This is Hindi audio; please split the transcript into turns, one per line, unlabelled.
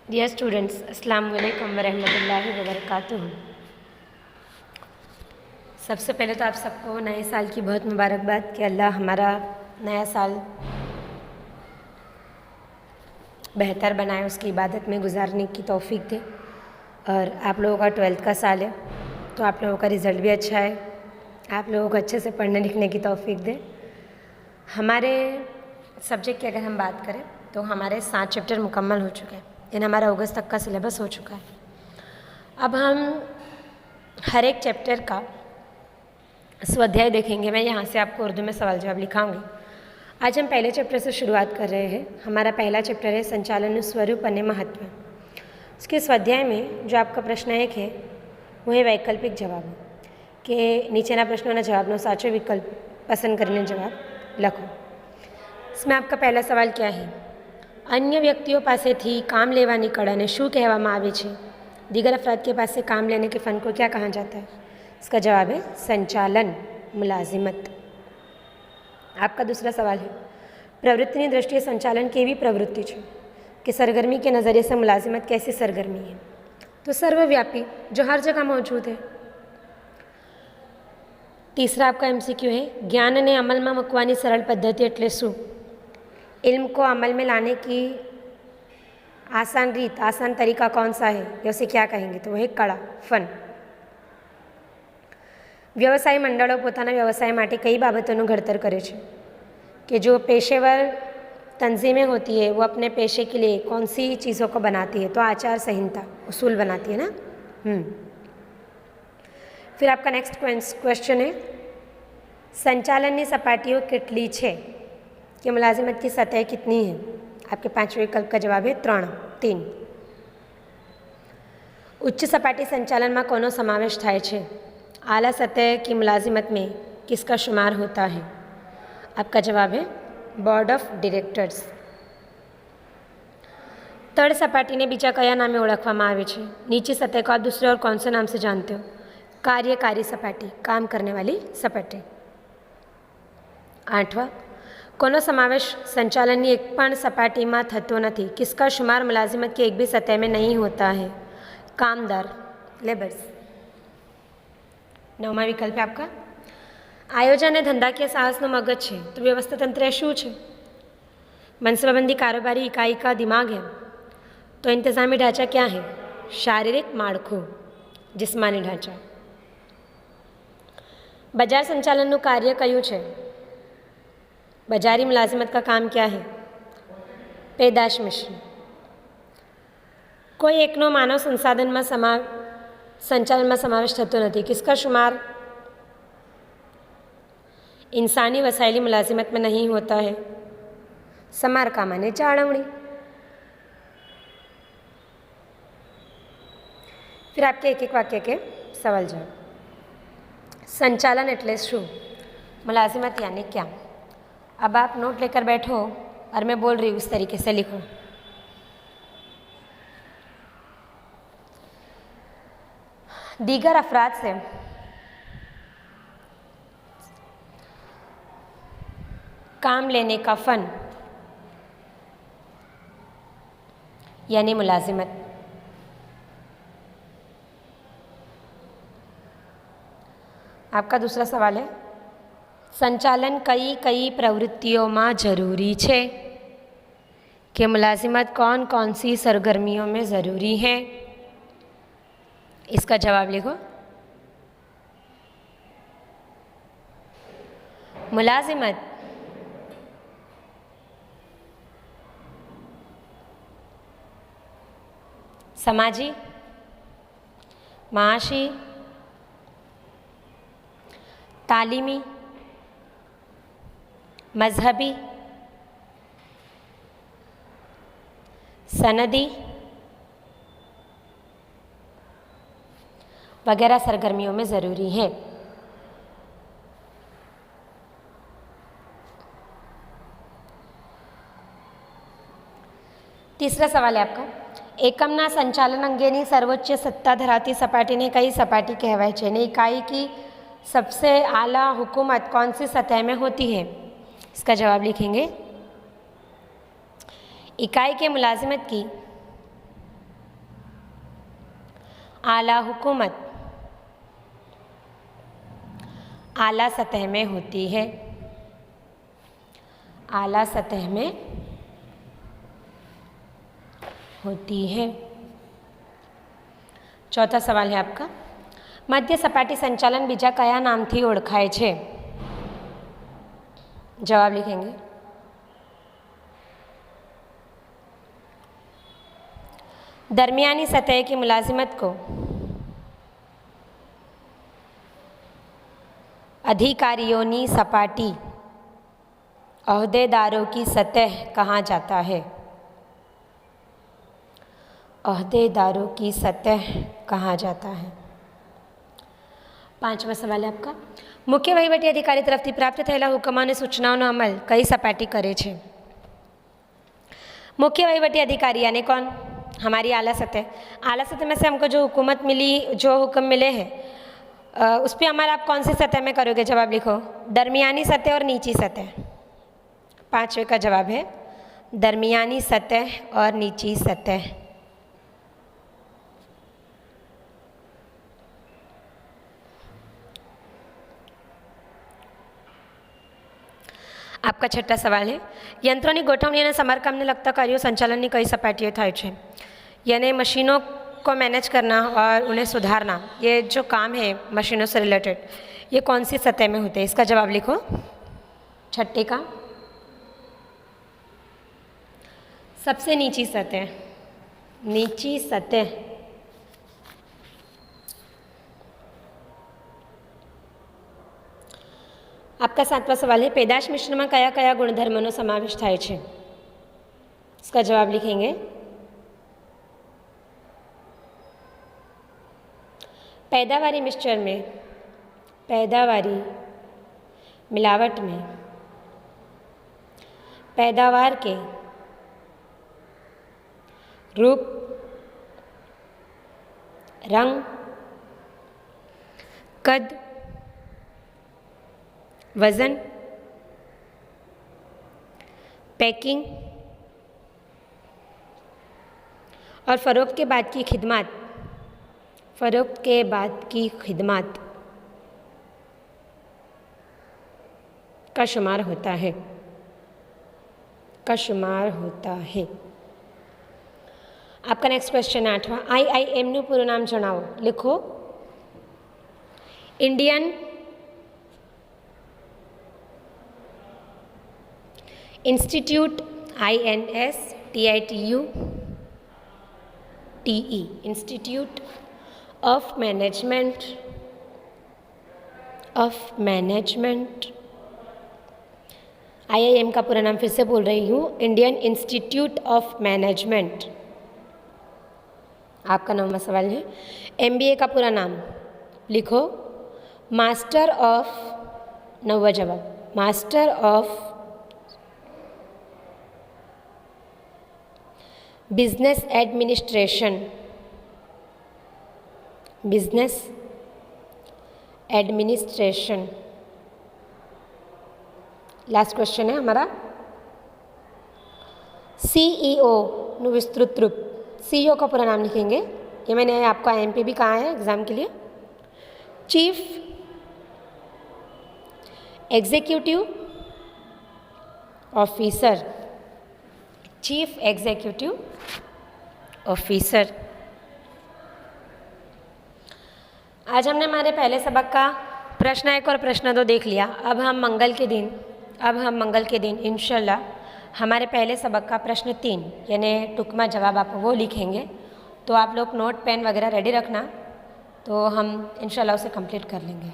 डियर स्टूडेंट्स, अस्सलाम वालेकुम वरहमतुल्लाहि वबरकातुहू। सबसे पहले तो आप सबको नए साल की बहुत मुबारकबाद कि अल्लाह हमारा नया साल बेहतर बनाए, उसकी इबादत में गुजारने की तौफीक दे। और आप लोगों का 12th का साल है तो आप लोगों का रिज़ल्ट भी अच्छा है, आप लोगों को अच्छे से पढ़ने लिखने की तौफीक दे। हमारे सब्जेक्ट की अगर हम बात करें तो हमारे 7 चैप्टर मुकम्मल हो चुके हैं, यानी हमारा अगस्त तक का सिलेबस हो चुका है। अब हम हर एक चैप्टर का स्वाध्याय देखेंगे। मैं यहाँ से आपको उर्दू में सवाल जवाब लिखाऊंगी। आज हम पहले चैप्टर से शुरुआत कर रहे हैं। हमारा पहला चैप्टर है संचालन स्वरूप અને महत्व। उसके स्वाध्याय में जो आपका प्रश्न एक है वो है वैकल्पिक जवाब के नीचेना प्रश्नों जवाबનો साचो विकल्प पसंद કરીને जवाब लखो। इसमें आपका पहला सवाल क्या है? अन्य व्यक्तियों पासेथी काम लेवानी कड़ाने शू कहेवामां आवे छे? दीगर अफराद के पास से काम लेने के फ़न को क्या कहा जाता है? इसका जवाब है संचालन, मुलाजिमत। आपका दूसरा सवाल है प्रवृत्तिनी दृष्टिए संचालन केवी प्रवृत्ति है कि सरगर्मी के नज़रिए से मुलाजिमत कैसी सरगर्मी है? तो सर्वव्यापी, जो हर जगह मौजूद है। तीसरा आपका MCQ है ज्ञान ने अमल में मूकवानी सरल पद्धति एटले शू? इल्म को अमल में लाने की आसान रीत, आसान तरीका कौन सा है या उसे क्या कहेंगे? तो वह है कला, फन। व्यवसाय मंडलों पोताना व्यवसाय माटे कई बाबतों घड़तर करे छे कि जो पेशेवर तंजीमें होती है वो अपने पेशे के लिए कौन सी चीज़ों को बनाती है? तो आचार संहिता, उसूल बनाती है ना। फिर आपका नेक्स्ट क्वेश्चन है संचालन की सपाटीओ केटली छे कि मुलाजिमत की सतह कितनी है? आपके 5वें विकल्प का जवाब है 3। उच्च सपाटी संचालन में कोनो समावेश थाय छे? आला सतह की मुलाजिमत में किसका शुमार होता है? आपका जवाब है बोर्ड ऑफ डायरेक्टर्स। तड़ सपाटी ने बीजा कया नामे ओळखवामां आवे छे? नीची सतह को आप दूसरे और कौन से नाम से जानते हो? कार्यकारी सपाटी, काम करने वाली सपाटी। 8वां कोनो समावेश संचालन की एक पण सपाटी में थतो नथी? किसका शुमार मुलाजिमत की एक भी सतह में नहीं होता है? कामदार, लेबर्स। 9वां विकल्प है आपका आयोजन धंधाकीय साहसनो मगज है तो व्यवस्था तंत्र शू है? मनसूबाबंदी कारोबारी इकाई का दिमाग है तो इंतजामी ढांचा क्या है? शारीरिक माળખું, जिस्मानी ढांचा। बाजार संचालन कार्य क्यों है? बाजारी मुलाजिमत का काम क्या है? पैदाश मिश्रण। कोई एकनो मानव संसाधन में संचालन में समावेश थतो नहीं? किसका शुमार इंसानी वसायली मुलाजिमत में नहीं होता है? समारकाम अने जाळवणी। फिर आपके एक एक वाक्य के सवाल जवाब। संचालन एटले शू? मुलाजिमत यानी क्या? अब आप नोट लेकर बैठो और मैं बोल रही हूँ उस तरीके से लिखो। दीगर अफराद से काम लेने का फ़न यानी मुलाजिमत। आपका दूसरा सवाल है संचालन कई कई प्रवृत्तियों में जरूरी है कि मुलाजिमत कौन कौन सी सरगर्मियों में ज़रूरी है? इसका जवाब लिखो। मुलाजिमत समाजी, माशी, तालीमी, मजहबी, सनदी वगैरह सरगर्मियों में ज़रूरी है। तीसरा सवाल है आपका एकमना संचालन अंगेनी सर्वोच्च सत्ता धरावती सपाटी ने कई सपाटी कहवाय छे? ने इकाई की सबसे आला हुकूमत कौन सी सतह में होती है? इसका जवाब लिखेंगे इकाई के मुलाजिमत की आला हुकूमत आला सतह में होती है। आला सतह में होती है। चौथा सवाल है आपका, मध्य सपाटी संचालन बीजा कया नामथी ओळखाय छे? जवाब लिखेंगे। दरमियानी सतह की मुलाजिमत को अधिकारियों सपाटी ओहदेदारों की सतह कहा जाता है? ओहदेदारों की सतह कहा जाता है। पांचवा सवाल है आपका, मुख्य वहीवटी अधिकारी तरफથી प्राप्त થયેલા હુકમો અને સૂચનાઓનો અમલ કઈ સપાટી કરે છે? मुख्य वहीवटी अधिकारी यानी कौन? हमारी आला सतह। आला सतह में से हमको जो हुकूमत मिली, जो हुक्म मिले हैं उस पर हमारा आप कौन सी सतह में करोगे? जवाब लिखो। दरमियानी सतह और नीची सतह। पांचवे का जवाब है दरमियानी सतह और नीची सतह। आपका छठा सवाल है, यंत्रों की गोठवणी और समारकाम ने लगता कार्यों संचालन की कई सपाटीओ थाय छे? यानी मशीनों को मैनेज करना और उन्हें सुधारना, ये जो काम है मशीनों से रिलेटेड, ये कौन सी सतह में होते हैं? इसका जवाब लिखो। छठे का सबसे नीची सतह। नीची सतह। आपका सातवां सवाल है, पैदाश मिश्रण में कया कया गुणधर्मों समावेश थाय छे? इसका जवाब लिखेंगे। पैदावारी मिक्सचर में, पैदावारी मिलावट में पैदावार के रूप, रंग, कद, वज़न, पैकिंग और फ़रोख्त के बाद की खिदमत, फ़रोख्त के बाद की खिदमत का शुमार होता है, का शुमार होता है। आपका नेक्स्ट क्वेश्चन है आठवां, IIM નું પૂરું નામ જણાવો। लिखो। Indian institute, INSTITUTE, institute of management, IIM का पूरा नाम फिर से बोल रही हूँ, इंडियन इंस्टीट्यूट ऑफ मैनेजमेंट। आपका 9वां सवाल है, MBA का पूरा नाम लिखो। मास्टर ऑफ, 9वां जवाब, master of business administration, business administration. Last question है हमारा, CEO નું विस्तृत रूप। CEO का पूरा नाम लिखेंगे। ये मैंने आपका MP भी कहा है एग्जाम के लिए। Chief executive officer, chief executive officer. आज हमने हमारे पहले सबक का प्रश्न 1 और प्रश्न 2 देख लिया। अब हम मंगल के दिन इंशाल्लाह हमारे पहले सबक का प्रश्न 3 यानी टुकमा जवाब आप वो लिखेंगे। तो आप लोग नोट पेन वगैरह रेडी रखना, तो हम इंशाल्लाह उसे कंप्लीट कर लेंगे।